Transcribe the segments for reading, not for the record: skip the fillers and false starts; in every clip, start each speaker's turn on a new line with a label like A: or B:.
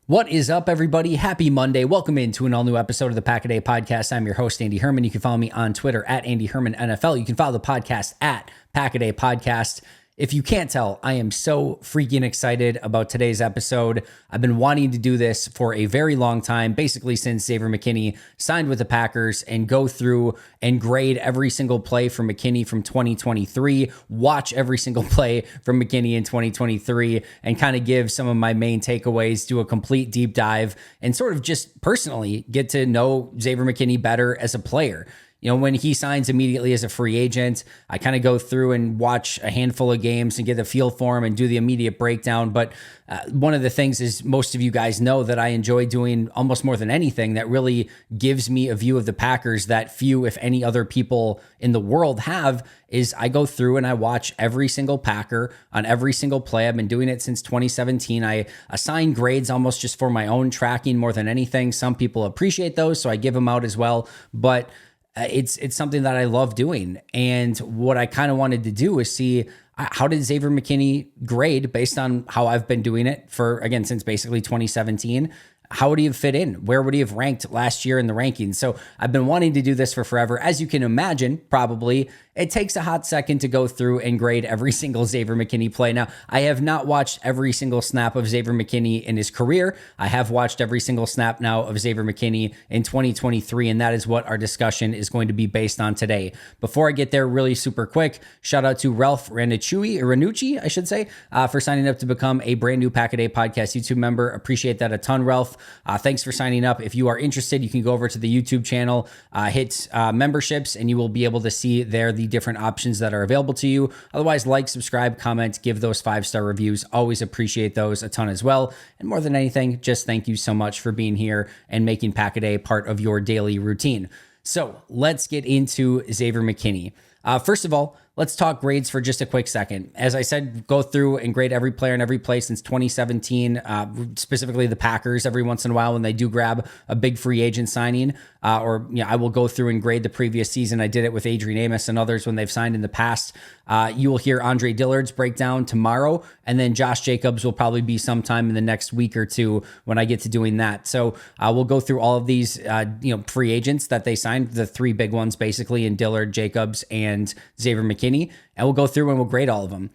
A: What is up, everybody? Happy Monday. Welcome into an all-new episode of the Pack-A-Day Podcast. I'm your host, Andy Herman. You can follow me on Twitter at Andy Herman NFL. You can follow the podcast at Pack-A-Day Podcast. If you can't tell, I am so freaking excited about today's episode. I've been wanting to do this for a very long time, basically since Xavier McKinney signed with the Packers, and go through and grade every single play from McKinney from 2023, watch every single play from McKinney in 2023, and kind of give some of my main takeaways, do a complete deep dive, and sort of just personally get to know Xavier McKinney better as a player. You know, when he signs immediately as a free agent, I kind of go through and watch a handful of games and get a feel for him and do the immediate breakdown. But one of the things is, most of you guys know that I enjoy doing almost more than anything that really gives me a view of the Packers that few, if any, other people in the world have, is I go through and I watch every single Packer on every single play. I've been doing it since 2017. I assign grades almost just for my own tracking more than anything. Some people appreciate those, so I give them out as well. But it's something that I love doing. And what I kind of wanted to do is see, how did Xavier McKinney grade based on how I've been doing it for, again, since basically 2017. How would he have fit in? Where would he have ranked last year in the rankings? So I've been wanting to do this for forever. As you can imagine, probably, it takes a hot second to go through and grade every single Xavier McKinney play. Now, I have not watched every single snap of Xavier McKinney in his career. I have watched every single snap now of Xavier McKinney in 2023, and that is what our discussion is going to be based on today. Before I get there, really super quick, shout out to Ralph Ranucci, I should say, for signing up to become a brand new Pack-A-Day Podcast YouTube member. Appreciate that a ton, Ralph. Thanks for signing up. If you are interested, you can go over to the YouTube channel, hit memberships, and you will be able to see there the different options that are available to you. Otherwise, like, subscribe, comment, give those 5-star reviews. Always appreciate those a ton as well. And more than anything, just thank you so much for being here and making Pack-A-Day part of your daily routine. So let's get into Xavier McKinney. First of all, let's talk grades for just a quick second. As I said, go through and grade every player in every play since 2017, specifically the Packers every once in a while when they do grab a big free agent signing. I will go through and grade the previous season. I did it with Adrian Amos and others when they've signed in the past. You will hear Andre Dillard's breakdown tomorrow, and then Josh Jacobs will probably be sometime in the next week or two when I get to doing that. So we'll go through all of these free agents that they signed, the three big ones basically, in Dillard, Jacobs, and Xavier McKinney, and we'll go through and we'll grade all of them.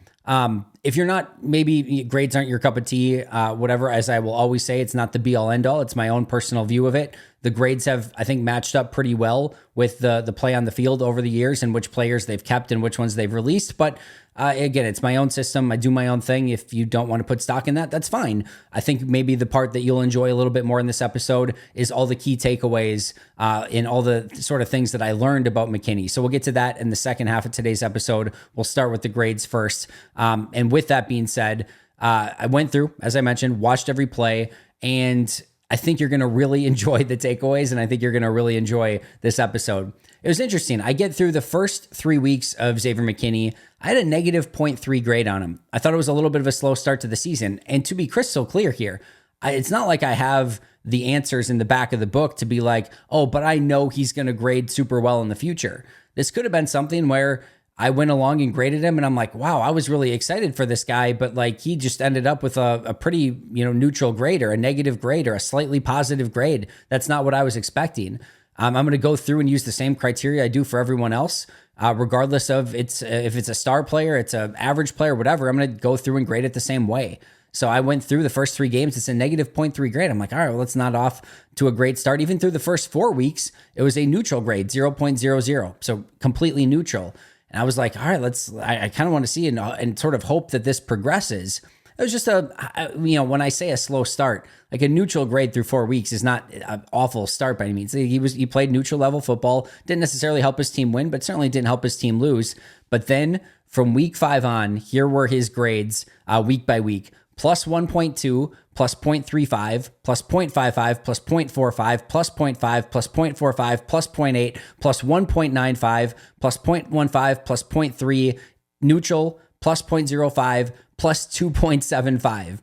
A: If you're not, maybe grades aren't your cup of tea, whatever, as I will always say, it's not the be all end all. It's my own personal view of it. The grades have, I think, matched up pretty well with the play on the field over the years and which players they've kept and which ones they've released. But again, it's my own system. I do my own thing. If you don't want to put stock in that, that's fine. I think maybe the part that you'll enjoy a little bit more in this episode is all the key takeaways and all the sort of things that I learned about McKinney. So we'll get to that in the second half of today's episode. We'll start with the grades first. And with that being said, I went through, as I mentioned, watched every play, and I think you're going to really enjoy the takeaways, and I think you're going to really enjoy this episode. It was interesting. I get through the first 3 weeks of Xavier McKinney. I had a negative 0.3 grade on him. I thought it was a little bit of a slow start to the season. And to be crystal clear here, it's not like I have the answers in the back of the book to be like, oh, but I know he's going to grade super well in the future. This could have been something where I went along and graded him, and I'm like, wow, I was really excited for this guy, but like he just ended up with a pretty, neutral grade or a negative grade or a slightly positive grade. That's not what I was expecting. I'm going to go through and use the same criteria I do for everyone else, regardless of if it's a star player, it's an average player, whatever. I'm going to go through and grade it the same way. So I went through the first 3 games. It's a negative 0.3 grade. I'm like, all right, well, let's not off to a great start. Even through the first 4 weeks, it was a neutral grade, 0.00. So completely neutral. And I was like, all right, I kind of want to see and sort of hope that this progresses. It was just when I say a slow start, like a neutral grade through 4 weeks is not an awful start by any means. He played neutral level football, didn't necessarily help his team win, but certainly didn't help his team lose. But then from week 5 on, here were his grades week by week. Plus 1.2, plus 0.35, plus 0.55, plus 0.45, plus 0.5, plus 0.45, plus 0.8, plus 1.95, plus 0.15, plus 0.3, neutral, plus 0.05, plus 2.75,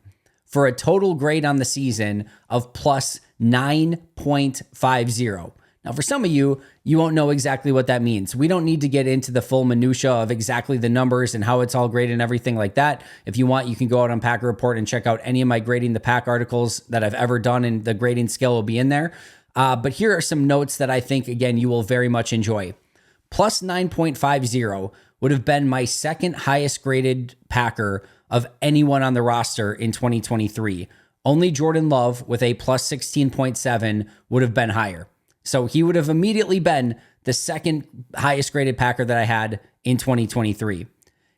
A: for a total grade on the season of plus 9.50. Now, for some of you, you won't know exactly what that means. We don't need to get into the full minutia of exactly the numbers and how it's all graded and everything like that. If you want, you can go out on Packer Report and check out any of my grading the pack articles that I've ever done, and the grading scale will be in there. But here are some notes that I think, again, you will very much enjoy. Plus 9.50 would have been my second highest graded Packer of anyone on the roster in 2023. Only Jordan Love with a plus 16.7 would have been higher. So he would have immediately been the second highest graded Packer that I had in 2023.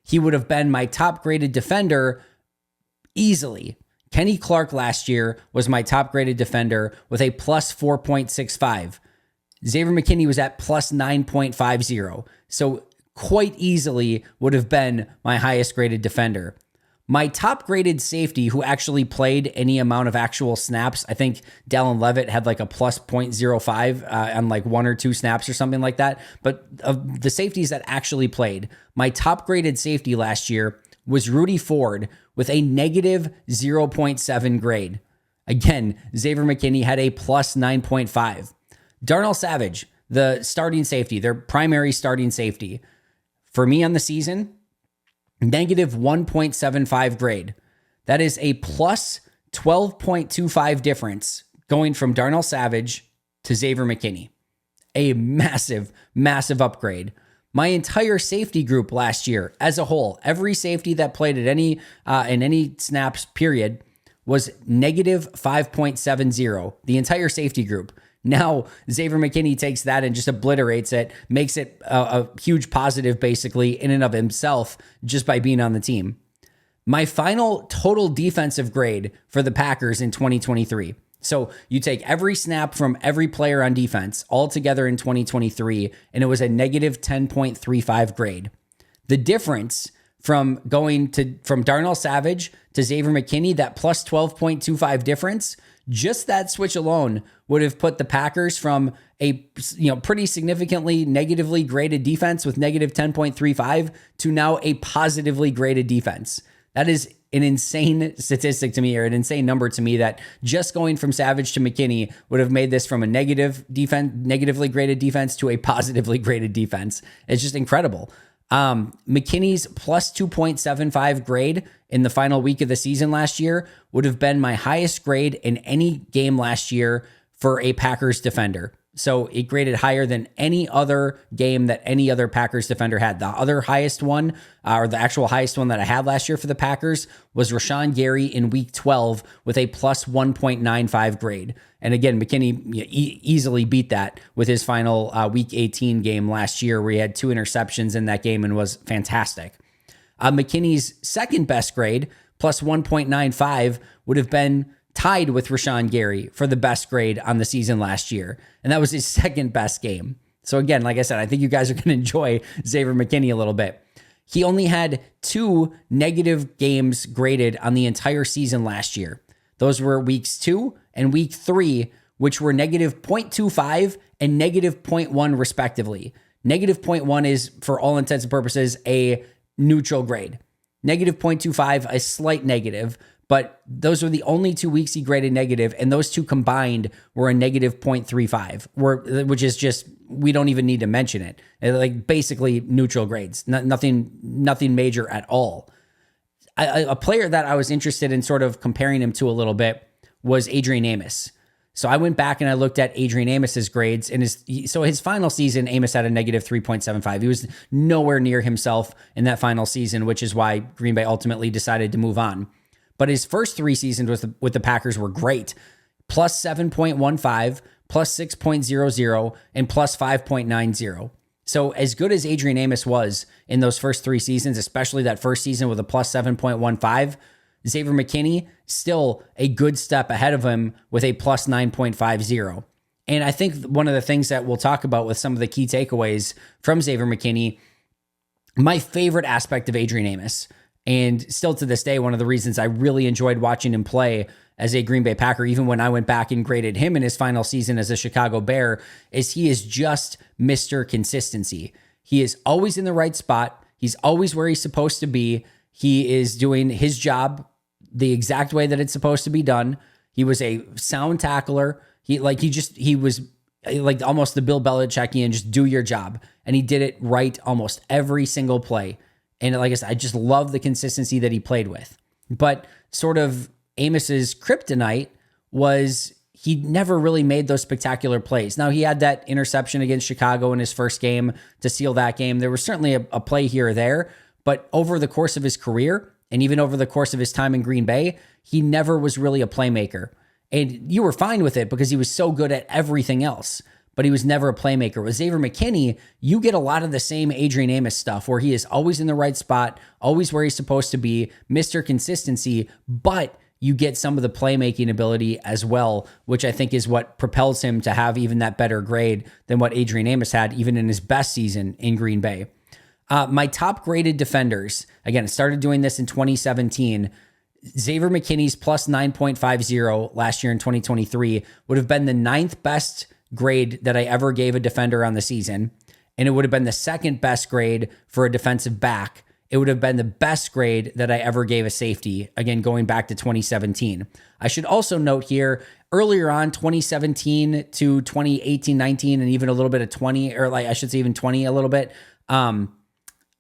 A: He would have been my top graded defender easily. Kenny Clark last year was my top graded defender with a plus 4.65. Xavier McKinney was at plus 9.50. So quite easily would have been my highest graded defender. My top graded safety who actually played any amount of actual snaps, I think Dallin Leavitt had like a plus 0.05 on like 1 or 2 snaps or something like that. But of the safeties that actually played, my top graded safety last year was Rudy Ford with a negative 0.7 grade. Again, Xavier McKinney had a plus 9.5. Darnell Savage, the starting safety, their primary starting safety, for me on the season, negative 1.75 grade. That is a plus 12.25 difference going from Darnell Savage to Xavier McKinney. A massive, massive upgrade. My entire safety group last year as a whole, every safety that played at any in any snaps period was negative 5.70. The entire safety group. Now, Xavier McKinney takes that and just obliterates it, makes it a huge positive, basically, in and of himself, just by being on the team. My final total defensive grade for the Packers in 2023. So you take every snap from every player on defense all together in 2023, and it was a negative 10.35 grade. The difference from Darnell Savage to Xavier McKinney, that plus 12.25 difference, just that switch alone would have put the Packers from a pretty significantly negatively graded defense with negative 10.35 to now a positively graded defense. That is an insane statistic to me, or an insane number to me, that just going from Savage to McKinney would have made this from a negatively graded defense to a positively graded defense. It's just incredible. McKinney's plus 2.75 grade in the final week of the season last year would have been my highest grade in any game last year for a Packers defender. So it graded higher than any other game that any other Packers defender had. The other highest one, or the actual highest one that I had last year for the Packers, was Rashawn Gary in week 12 with a plus 1.95 grade. And again, McKinney easily beat that with his final week 18 game last year, where he had 2 interceptions in that game and was fantastic. McKinney's second best grade, plus 1.95, would have been tied with Rashawn Gary for the best grade on the season last year. And that was his second best game. So again, like I said, I think you guys are going to enjoy Xavier McKinney a little bit. He only had 2 negative games graded on the entire season last year. Those were weeks 2 and week 3, which were negative 0.25 and negative 0.1 respectively. Negative 0.1 is, for all intents and purposes, a neutral grade. Negative 0.25, a slight negative. But those were the only 2 weeks he graded negative, and those 2 combined were a negative 0.35, which is just, we don't even need to mention it. Like basically neutral grades, nothing major at all. A player that I was interested in sort of comparing him to a little bit was Adrian Amos. So I went back and I looked at Adrian Amos's grades, and his final season, Amos had a negative 3.75. He was nowhere near himself in that final season, which is why Green Bay ultimately decided to move on. But his first 3 seasons with the Packers were great. Plus 7.15, plus 6.00, and plus 5.90. So as good as Adrian Amos was in those first 3 seasons, especially that first season with a plus 7.15, Xavier McKinney still a good step ahead of him with a plus 9.50. And I think one of the things that we'll talk about with some of the key takeaways from Xavier McKinney, my favorite aspect of Adrian Amos, and still to this day, one of the reasons I really enjoyed watching him play as a Green Bay Packer, even when I went back and graded him in his final season as a Chicago Bear, is he is just Mr. Consistency. He is always in the right spot. He's always where he's supposed to be. He is doing his job the exact way that it's supposed to be done. He was a sound tackler. He was like almost the Bill Belichickian, just do your job. And he did it right almost every single play. And like I said, I just love the consistency that he played with. But sort of Amos's kryptonite was he never really made those spectacular plays. Now, he had that interception against Chicago in his first game to seal that game. There was certainly a play here or there, but over the course of his career, and even over the course of his time in Green Bay, he never was really a playmaker. And you were fine with it because he was so good at everything else, but he was never a playmaker. With Xavier McKinney, you get a lot of the same Adrian Amos stuff where he is always in the right spot, always where he's supposed to be, Mr. Consistency, but you get some of the playmaking ability as well, which I think is what propels him to have even that better grade than what Adrian Amos had even in his best season in Green Bay. My top graded defenders, again, I started doing this in 2017. Xavier McKinney's plus 9.50 last year in 2023 would have been the 9th best grade that I ever gave a defender on the season. And it would have been the 2nd best grade for a defensive back. It would have been the best grade that I ever gave a safety, again, going back to 2017. I should also note here, earlier on, 2017 to 2018, 19, and even a little bit of 20, or like I should say even 20 a little bit,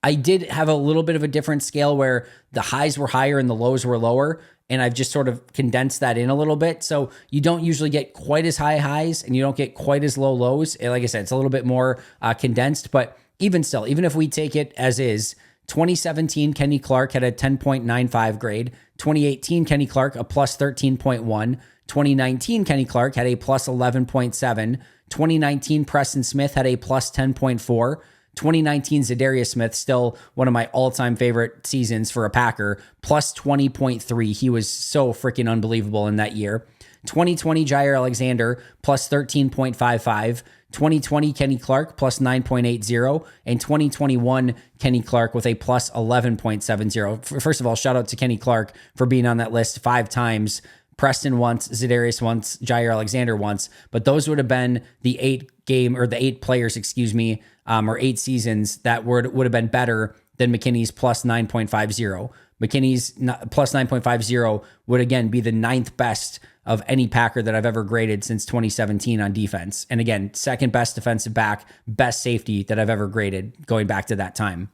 A: I did have a little bit of a different scale where the highs were higher and the lows were lower. And I've just sort of condensed that in a little bit. So you don't usually get quite as high highs and you don't get quite as low lows. Like I said, it's a little bit more condensed, but even still, even if we take it as is, 2017 Kenny Clark had a 10.95 grade. 2018 Kenny Clark, a plus 13.1. 2019 Kenny Clark had a plus 11.7. 2019 Preston Smith had a plus 10.4. 2019 Zadarius Smith, still one of my all-time favorite seasons for a Packer, plus 20.3. He was so freaking unbelievable in that year. 2020 Jair Alexander, plus 13.55. 2020 Kenny Clark, plus 9.80. And 2021 Kenny Clark with a plus 11.70. First of all, shout out to Kenny Clark for being on that list 5 times. Preston once, Zadarius once, Jair Alexander once, but those would have been the 8 players, or 8 seasons that would have been better than McKinney's plus 9.50. McKinney's plus 9.50 would again be the 9th best of any Packer that I've ever graded since 2017 on defense. And again, 2nd best defensive back, best safety that I've ever graded going back to that time.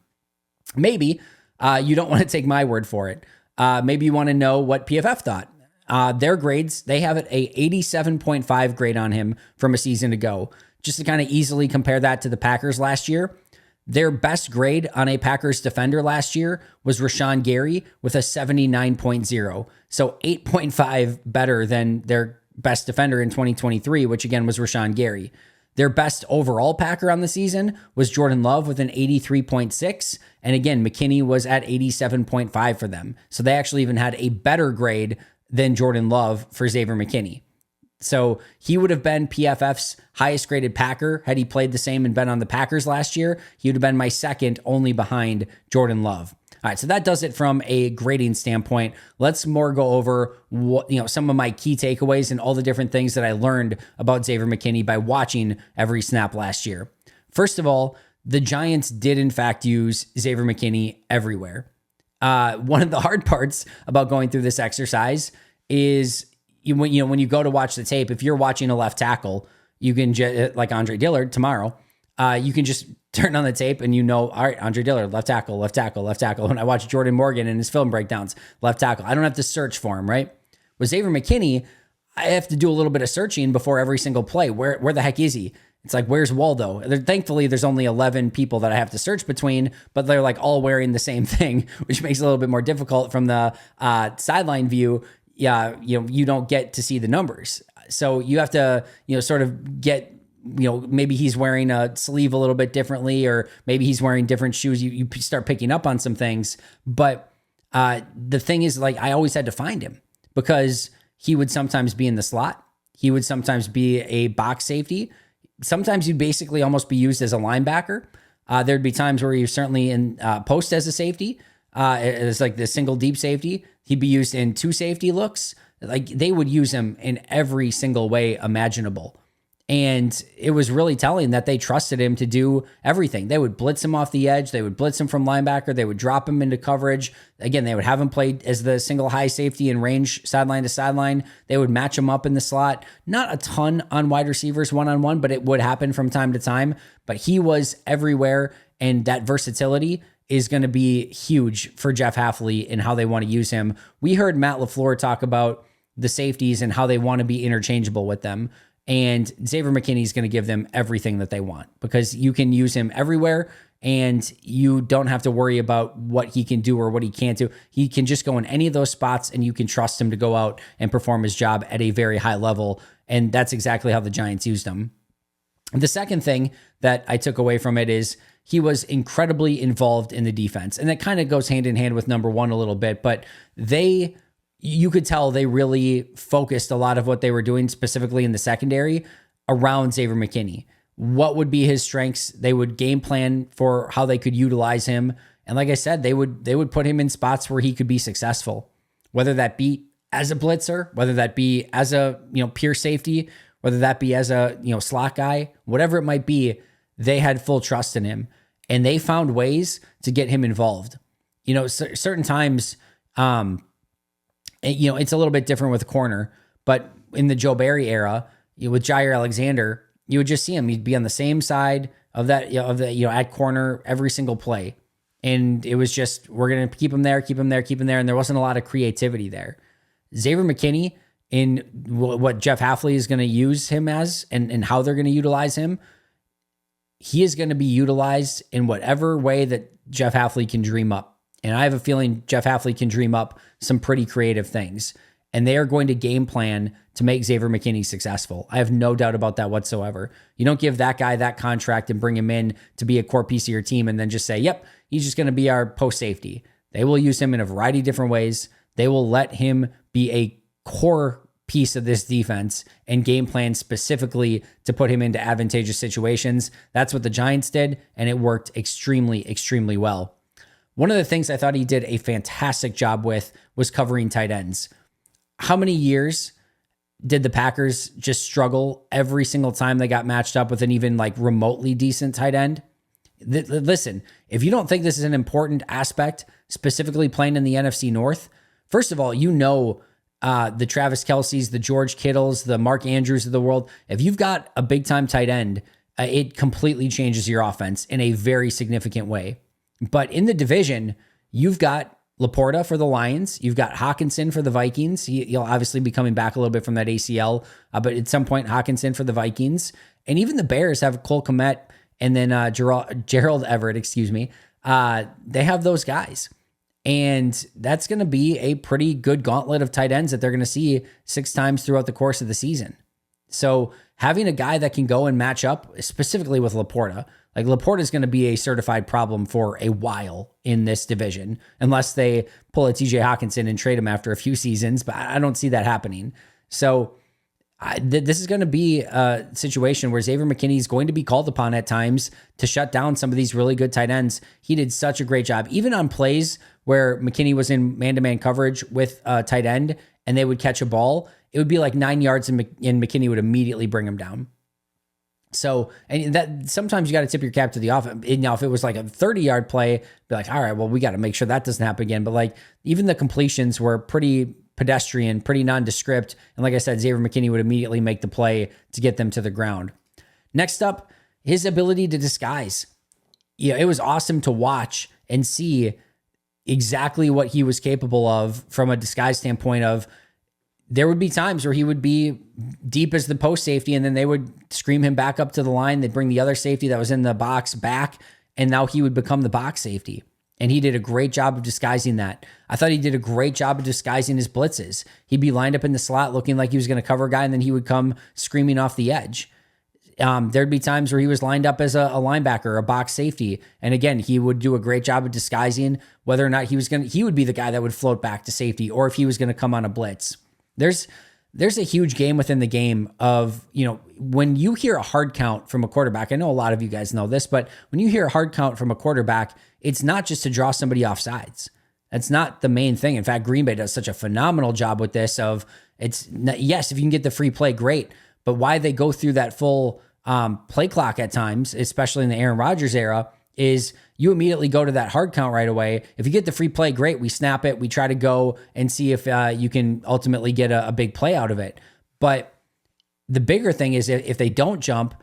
A: Maybe you don't want to take my word for it. Maybe you want to know what PFF thought. Their grades, they have it a 87.5 grade on him from a season ago. Just to kind of easily compare that to the Packers last year, their best grade on a Packers defender last year was Rashawn Gary with a 79.0. So 8.5 better than their best defender in 2023, which again was Rashawn Gary. Their best overall Packer on the season was Jordan Love with an 83.6. And again, McKinney was at 87.5 for them. So they actually even had a better grade than Jordan Love for Xavier McKinney. So he would have been PFF's highest graded Packer had he played the same and been on the Packers last year. He would have been my 2nd, only behind Jordan Love. All right, so that does it from a grading standpoint. Let's more go over some of my key takeaways and all the different things that I learned about Xavier McKinney by watching every snap last year. First of all, the Giants did in fact use Xavier McKinney everywhere. One of the hard parts about going through this exercise is when you go to watch the tape, if you're watching a left tackle, you can just, like Andre Dillard tomorrow, you can just turn on the tape and all right, Andre Dillard, left tackle, left tackle, left tackle. When I watch Jordan Morgan and his film breakdowns, left tackle, I don't have to search for him, right? With Xavier McKinney, I have to do a little bit of searching before every single play. Where the heck is he? It's like, where's Waldo? Thankfully, there's only 11 people that I have to search between, but they're like all wearing the same thing, which makes it a little bit more difficult from the sideline view. Yeah, you don't get to see the numbers. So you have to, sort of get, maybe he's wearing a sleeve a little bit differently, or maybe he's wearing different shoes. You start picking up on some things. But the thing is, like, I always had to find him because he would sometimes be in the slot. He would sometimes be a box safety. Sometimes he'd basically almost be used as a linebacker. There'd be times where he was certainly in post as a safety. It's like the single deep safety. He'd be used in 2 safety looks. Like, they would use him in every single way imaginable. And it was really telling that they trusted him to do everything. They would blitz him off the edge. They would blitz him from linebacker. They would drop him into coverage. Again, they would have him play as the single high safety in range, sideline to sideline. They would match him up in the slot. Not a ton on wide receivers one-on-one, but it would happen from time to time. But he was everywhere, and that versatility is going to be huge for Jeff Hafley and how they want to use him. We heard Matt LaFleur talk about the safeties and how they want to be interchangeable with them. And Xavier McKinney is going to give them everything that they want because you can use him everywhere and you don't have to worry about what he can do or what he can't do. He can just go in any of those spots and you can trust him to go out and perform his job at a very high level. And that's exactly how the Giants used him. The second thing that I took away from it is he was incredibly involved in the defense. And that kind of goes hand in hand with number one a little bit, but you could tell they really focused a lot of what they were doing specifically in the secondary around Xavier McKinney. What would be his strengths? They would game plan for how they could utilize him. And like I said, they would put him in spots where he could be successful, whether that be as a blitzer, whether that be as a, pure safety, whether that be as a, slot guy, whatever it might be, they had full trust in him and they found ways to get him involved. Certain times, it's a little bit different with a corner, but in the Joe Barry era, with Jair Alexander, you would just see him. He'd be on the same side of that, at corner every single play. And it was just, we're going to keep him there. And there wasn't a lot of creativity there. Xavier McKinney, in what Jeff Hafley is going to use him as and how they're going to utilize him, he is going to be utilized in whatever way that Jeff Hafley can dream up. And I have a feeling Jeff Hafley can dream up some pretty creative things. And they are going to game plan to make Xavier McKinney successful. I have no doubt about that whatsoever. You don't give that guy that contract and bring him in to be a core piece of your team and then just say, yep, he's just going to be our post safety. They will use him in a variety of different ways. They will let him be a core piece of this defense and game plan specifically to put him into advantageous situations. That's what the Giants did, and it worked extremely, extremely well. One of the things I thought he did a fantastic job with was covering tight ends. How many years did the Packers just struggle every single time they got matched up with an even remotely decent tight end? Listen, if you don't think this is an important aspect, specifically playing in the NFC North, first of all, the Travis Kelce's, the George Kittles, the Mark Andrews of the world, if you've got a big time tight end, it completely changes your offense in a very significant way. But in the division, you've got Laporta for the Lions. You've got Hawkinson for the Vikings. He'll obviously be coming back a little bit from that ACL, but at some point, Hawkinson for the Vikings. And even the Bears have Cole Kmet and then Gerald Everett, They have those guys. And that's going to be a pretty good gauntlet of tight ends that they're going to see 6 times throughout the course of the season. So having a guy that can go and match up, specifically with Laporta, Laporta is going to be a certified problem for a while in this division, unless they pull a TJ Hawkinson and trade him after a few seasons, but I don't see that happening. So this is going to be a situation where Xavier McKinney is going to be called upon at times to shut down some of these really good tight ends. He did such a great job, even on plays where McKinney was in man-to-man coverage with a tight end and they would catch a ball. It would be 9 yards and McKinney would immediately bring him down. So, and that sometimes you got to tip your cap to the offense. Now, if it was a 30-yard play, be all right, well, we got to make sure that doesn't happen again. But even the completions were pretty pedestrian, pretty nondescript. And like I said, Xavier McKinney would immediately make the play to get them to the ground. Next up, his ability to disguise. It was awesome to watch and see exactly what he was capable of from a disguise standpoint of there would be times where he would be deep as the post safety and then they would scream him back up to the line. They'd bring the other safety that was in the box back and now he would become the box safety. And he did a great job of disguising that. I thought he did a great job of disguising his blitzes. He'd be lined up in the slot looking like he was going to cover a guy and then he would come screaming off the edge. There'd be times where he was lined up as a linebacker, a box safety. And again, he would do a great job of disguising whether or not he would be the guy that would float back to safety or if he was going to come on a blitz. There's a huge game within the game of, when you hear a hard count from a quarterback, I know a lot of you guys know this, but when you hear a hard count from a quarterback, it's not just to draw somebody off sides. That's not the main thing. In fact, Green Bay does such a phenomenal job with this yes, if you can get the free play, great. but why they go through that full play clock at times, especially in the Aaron Rodgers era, is you immediately go to that hard count right away. If you get the free play, great. We snap it. We try to go and see if you can ultimately get a big play out of it. But the bigger thing is if they don't jump,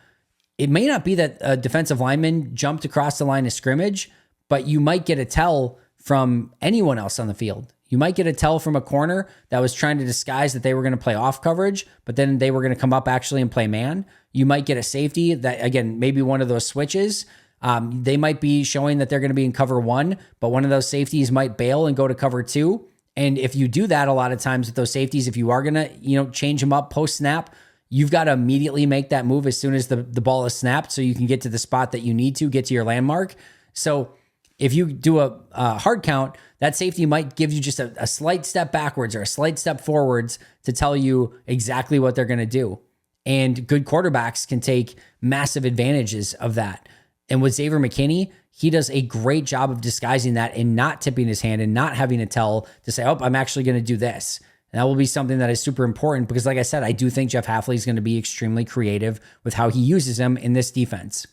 A: it may not be that a defensive lineman jumped across the line of scrimmage, but you might get a tell from anyone else on the field. You might get a tell from a corner that was trying to disguise that they were going to play off coverage, but then they were going to come up actually and play man. You might get a safety that, again, maybe one of those switches. They might be showing that they're going to be in cover 1, but one of those safeties might bail and go to cover 2. And if you do that a lot of times with those safeties, if you are going to, change them up post snap, you've got to immediately make that move as soon as the ball is snapped so you can get to the spot that you need to get to your landmark. So if you do a hard count, that safety might give you just a slight step backwards or a slight step forwards to tell you exactly what they're going to do. And good quarterbacks can take massive advantages of that. And with Xavier McKinney, he does a great job of disguising that and not tipping his hand and not having to tell to say, oh, I'm actually going to do this. And that will be something that is super important because, like I said, I do think Jeff Hafley is going to be extremely creative with how he uses him in this defense.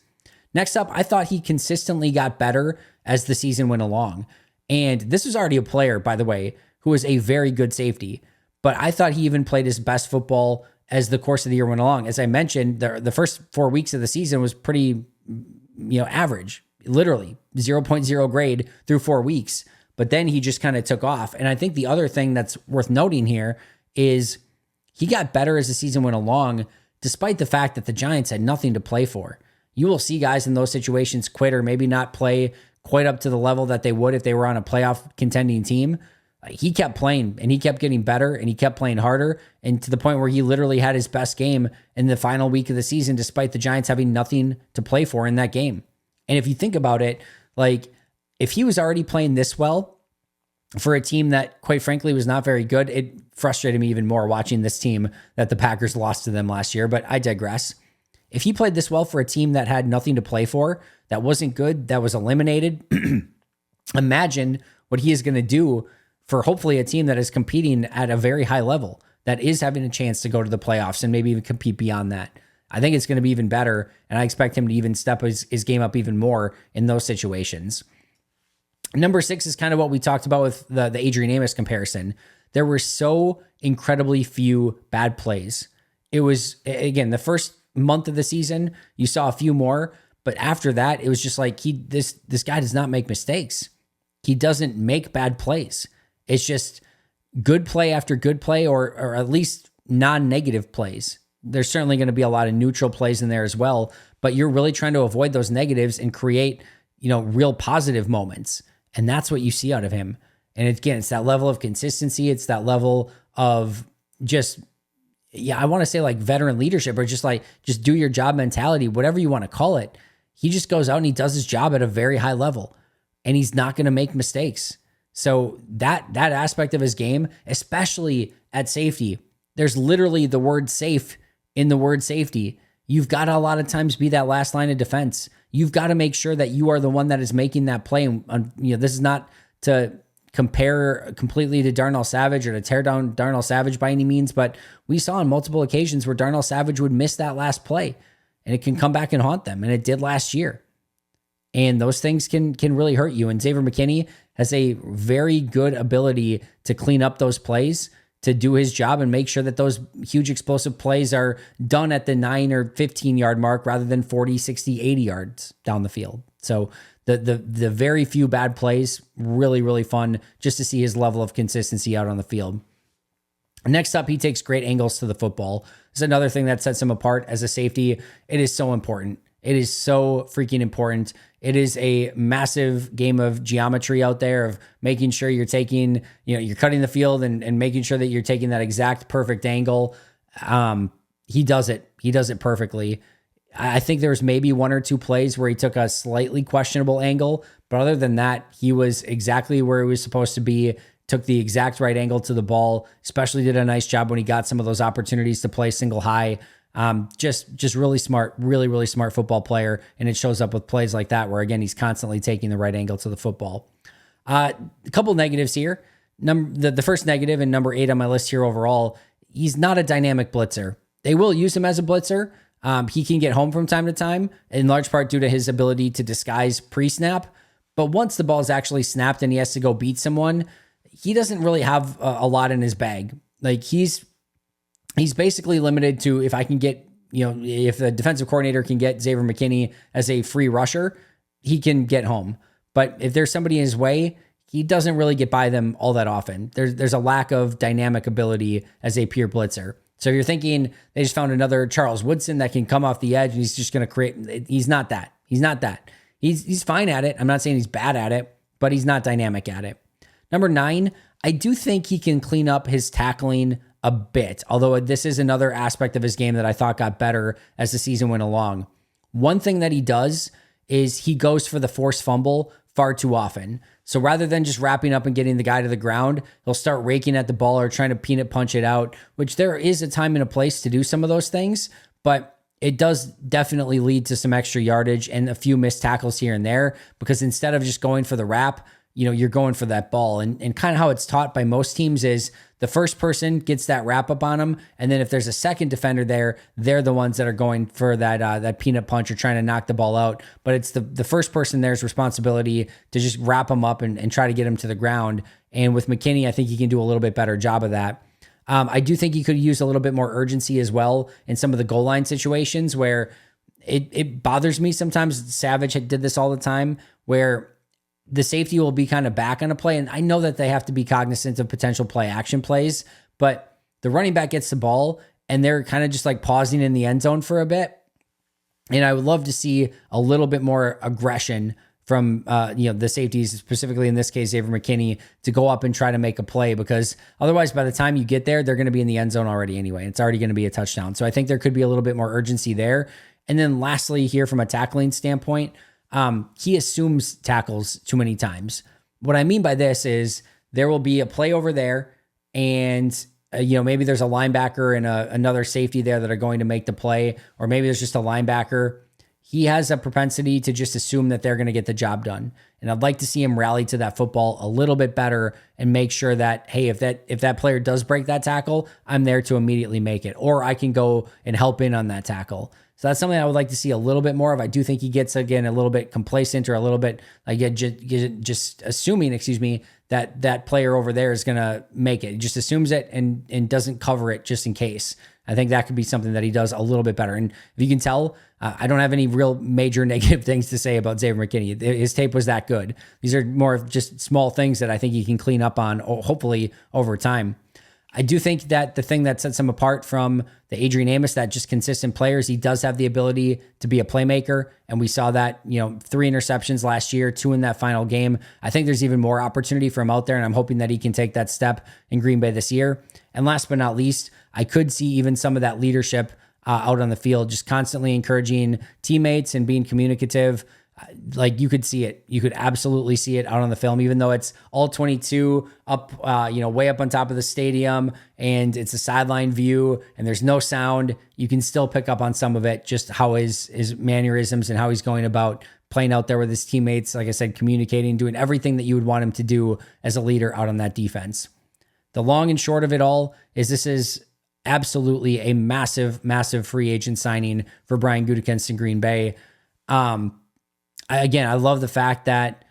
A: Next up, I thought he consistently got better as the season went along. And this was already a player, by the way, who was a very good safety. But I thought he even played his best football as the course of the year went along. As I mentioned, the first 4 weeks of the season was pretty, average, literally 0.0 grade through 4 weeks. But then he just kind of took off. And I think the other thing that's worth noting here is he got better as the season went along, despite the fact that the Giants had nothing to play for. You will see guys in those situations quit or maybe not play quite up to the level that they would if they were on a playoff contending team. He kept playing and he kept getting better and he kept playing harder, and to the point where he literally had his best game in the final week of the season, despite the Giants having nothing to play for in that game. And if you think about it, like if he was already playing this well for a team that quite frankly was not very good, it frustrated me even more watching this team that the Packers lost to them last year, but I digress. If he played this well for a team that had nothing to play for, that wasn't good, that was eliminated, imagine what he is going to do for hopefully a team that is competing at a very high level, that is having a chance to go to the playoffs and maybe even compete beyond that. I think it's going to be even better, and I expect him to even step his game up even more in those situations. Number 6 is kind of what we talked about with the Adrian Amos comparison. There were so incredibly few bad plays. It was, again, the first month of the season, you saw a few more, but after that, it was just like this guy does not make mistakes. He doesn't make bad plays. It's just good play after good play, or at least non-negative plays. There's certainly going to be a lot of neutral plays in there as well, but you're really trying to avoid those negatives and create, real positive moments. And that's what you see out of him. And again, it's that level of consistency. It's that level of just, I want to say like veteran leadership, or just do your job mentality, whatever you want to call it. He just goes out and he does his job at a very high level, and he's not going to make mistakes. So that aspect of his game, especially at safety, there's literally the word safe in the word safety. You've got to a lot of times be that last line of defense. You've got to make sure that you are the one that is making that play. And, this is not to compare completely to Darnell Savage or to tear down Darnell Savage by any means, but we saw on multiple occasions where Darnell Savage would miss that last play, and it can come back and haunt them. And it did last year. And those things can really hurt you. And Xavier McKinney has a very good ability to clean up those plays, to do his job and make sure that those huge explosive plays are done at the 9 or 15 yard mark rather than 40, 60, 80 yards down the field. So the very few bad plays, really, really fun just to see his level of consistency out on the field. Next up, he takes great angles to the football. This is another thing that sets him apart as a safety. It is so important. It is so freaking important. It is a massive game of geometry out there of making sure you're taking, you're cutting the field and making sure that you're taking that exact perfect angle. He does it. He does it perfectly. I think there was maybe 1 or 2 plays where he took a slightly questionable angle, but other than that, he was exactly where he was supposed to be, took the exact right angle to the ball, especially did a nice job when he got some of those opportunities to play single high. Just really smart, really, really smart football player. And it shows up with plays like that, where again, he's constantly taking the right angle to the football. A couple negatives here. The first negative, and number 8 on my list here overall, he's not a dynamic blitzer. they will use him as a blitzer. He can get home from time to time, in large part due to his ability to disguise pre-snap. But once the ball is actually snapped and he has to go beat someone, he doesn't really have a lot in his bag. Like he's basically limited to, if I can get, if the defensive coordinator can get Xavier McKinney as a free rusher, he can get home. But if there's somebody in his way, he doesn't really get by them all that often. There's a lack of dynamic ability as a pure blitzer. So if you're thinking they just found another Charles Woodson that can come off the edge and he's just going to create, he's not that. He's fine at it. I'm not saying he's bad at it, but he's not dynamic at it. Number 9, I do think he can clean up his tackling a bit, although this is another aspect of his game that I thought got better as the season went along. One thing that he does is he goes for the forced fumble far too often. So rather than just wrapping up and getting the guy to the ground, he'll start raking at the ball or trying to peanut punch it out, which there is a time and a place to do some of those things, but it does definitely lead to some extra yardage and a few missed tackles here and there, because instead of just going for the wrap, you're going for that ball. And kind of how it's taught by most teams is the first person gets that wrap up on them. And then if there's a second defender there, they're the ones that are going for that peanut punch or trying to knock the ball out. But it's the first person there's responsibility to just wrap them up and try to get them to the ground. And with McKinney, I think he can do a little bit better job of that. I do think he could use a little bit more urgency as well in some of the goal line situations where it bothers me sometimes. Savage did this all the time where the safety will be kind of back on a play. And I know that they have to be cognizant of potential play action plays, but the running back gets the ball and they're kind of just like pausing in the end zone for a bit. And I would love to see a little bit more aggression from the safeties, specifically in this case, Xavier McKinney, to go up and try to make a play, because otherwise by the time you get there, they're going to be in the end zone already anyway. It's already going to be a touchdown. So I think there could be a little bit more urgency there. And then lastly here, from a tackling standpoint, he assumes tackles too many times. What I mean by this is there will be a play over there and maybe there's a linebacker and another safety there that are going to make the play, or maybe there's just a linebacker. He has a propensity to just assume that they're going to get the job done. And I'd like to see him rally to that football a little bit better and make sure that, hey, if that player does break that tackle, I'm there to immediately make it, or I can go and help in on that tackle. So that's something I would like to see a little bit more of. I do think he gets, again, a little bit complacent or a little bit like just assuming, that player over there is going to make it. He just assumes it and doesn't cover it just in case. I think that could be something that he does a little bit better. And if you can tell, I don't have any real major negative things to say about Xavier McKinney. His tape was that good. These are more of just small things that I think he can clean up on, hopefully over time. I do think that the thing that sets him apart from the Adrian Amos, that just consistent players, he does have the ability to be a playmaker. And we saw that, 3 interceptions last year, 2 in that final game. I think there's even more opportunity for him out there, and I'm hoping that he can take that step in Green Bay this year. And last but not least, I could see even some of that leadership out on the field, just constantly encouraging teammates and being communicative. Like you could see it. You could absolutely see it out on the film, even though it's all 22 up, way up on top of the stadium and it's a sideline view and there's no sound. You can still pick up on some of it, just how his mannerisms and how he's going about playing out there with his teammates. Like I said, communicating, doing everything that you would want him to do as a leader out on that defense. The long and short of it all is this is absolutely a massive, massive free agent signing for Brian Gutekunst in Green Bay. I love the fact that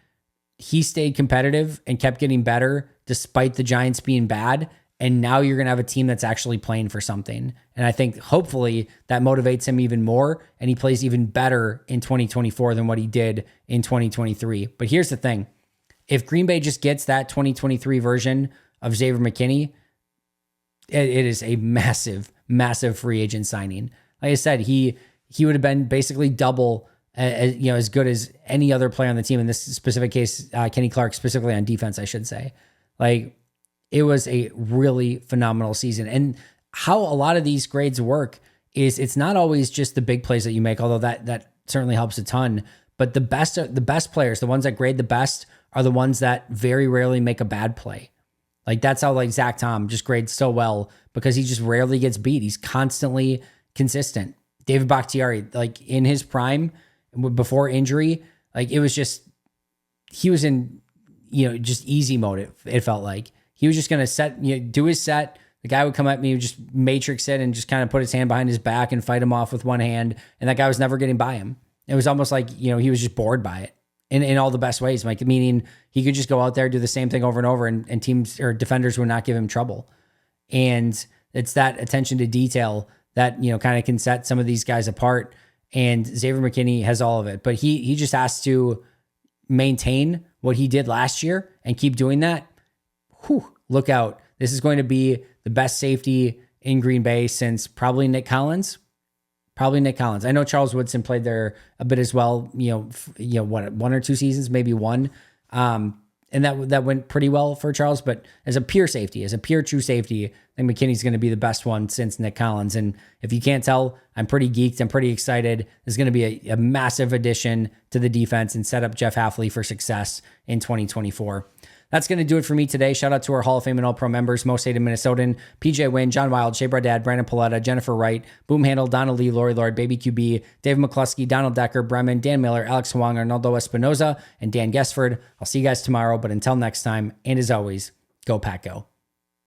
A: he stayed competitive and kept getting better despite the Giants being bad. And now you're going to have a team that's actually playing for something. And I think hopefully that motivates him even more and he plays even better in 2024 than what he did in 2023. But here's the thing. If Green Bay just gets that 2023 version of Xavier McKinney, it is a massive, massive free agent signing. Like I said, he would have been basically double as good as any other player on the team. In this specific case, Kenny Clark, specifically on defense, I should say. Like, it was a really phenomenal season. And how a lot of these grades work is it's not always just the big plays that you make, although that certainly helps a ton. But the best players, the ones that grade the best, are the ones that very rarely make a bad play. Like, that's how Zach Tom just grades so well, because he just rarely gets beat. He's constantly consistent. David Bakhtiari, in his prime, before injury, it was just, he was in, just easy mode. It felt like he was just going to do his set. The guy would come at me, would just matrix it and just kind of put his hand behind his back and fight him off with one hand. And that guy was never getting by him. It was almost like, he was just bored by it in all the best ways. Like, meaning he could just go out there, do the same thing over and over, and teams or defenders would not give him trouble. And it's that attention to detail that, kind of can set some of these guys apart. And Xavier McKinney has all of it, but he just has to maintain what he did last year and keep doing that. Whew, look out. This is going to be the best safety in Green Bay since probably Nick Collins. I know Charles Woodson played there a bit as well, what, 1 or 2 seasons, maybe one. And that went pretty well for Charles, but as a pure true safety, I think McKinney's going to be the best one since Nick Collins. And if you can't tell, I'm pretty geeked. I'm pretty excited. There's going to be a massive addition to the defense and set up Jeff Hafley for success in 2024. That's going to do it for me today. Shout out to our Hall of Fame and All-Pro members, Most Hated Minnesotan, PJ Wynn, John Wild, Shea Bradad, Brandon Paletta, Jennifer Wright, Boom Handle, Donna Lee, Lori Lord, Baby QB, Dave McCluskey, Donald Decker, Bremen, Dan Miller, Alex Huang, Arnaldo Espinoza, and Dan Gesford. I'll see you guys tomorrow, but until next time, and as always, go Pack Go.